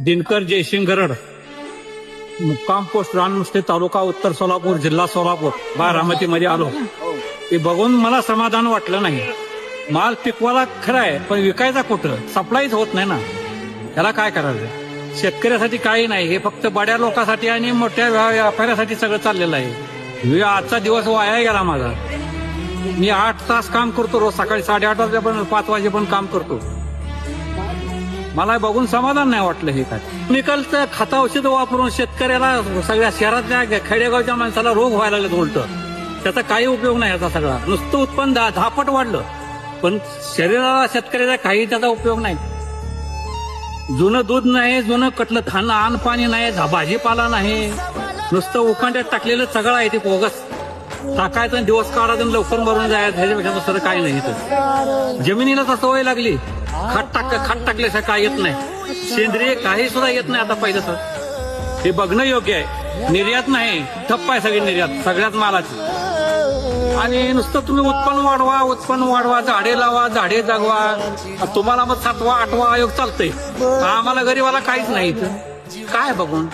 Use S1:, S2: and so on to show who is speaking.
S1: दिनकर जयसिंग गरड, मुक्काम पोस्ट राननुसते, तालुका उत्तर सोलापूर, जिल्हा सोलापूर, बारामतीमध्ये आलो. हे बघून मला समाधान वाटलं नाही. माल पिकवायला खरं आहे, पण विकायचा कुठं? सप्लायच होत नाही ना. त्याला काय करायचं? शेतकऱ्यासाठी काही नाही, हे फक्त बड्या लोकांसाठी आणि मोठ्या व्यापाऱ्यासाठी सगळं चाललेलं आहे. आजचा दिवस वाया गेला माझा. मी 8 तास काम करतो रोज, सकाळी 8:30 वाजेपर्यंत 5 वाजेपर्यंत काम करतो. मला बघून समाधान नाही वाटलं. हे काय केमिकलचं खत औषध वापरून शेतकऱ्याला, सगळ्या शहरातल्या खेडेगावच्या माणसाला रोग व्हायला लागले उलट. त्याचा काही उपयोग नाही. याचा सगळा नुसतं उत्पन्न 10 पट वाढलं, पण शरीराला शेतकऱ्याचा काही त्याचा उपयोग नाही. जुनं दूध नाही, जुनं कटलं खाणं, अन्न पाणी नाही, भाजीपाला नाही, नुसतं उकांड्यात टाकलेलं सगळं आहे ते बोगस. टाकायचं, दिवस काढायचं, लवकर मरून जायचं, ह्याच्यापेक्षा दुसरं काही नाही. इथं जमिनीला तर सवय लागली. खत टाकल्याशिवाय काय येत नाही. सेंद्रिय काही सुद्धा येत नाही आता पहिलं तर. हे बघणं योग्य आहे. निर्यात नाही, ठप्प आहे सगळी निर्यात सगळ्याच मालाची. आणि नुसतं तुम्ही उत्पन्न वाढवा, झाडे लावा, झाडे जगवा. तुम्हाला मग 7वा 8वा आयोग चालतंय. आम्हाला गरीबाला काहीच नाही इथं. काय बघून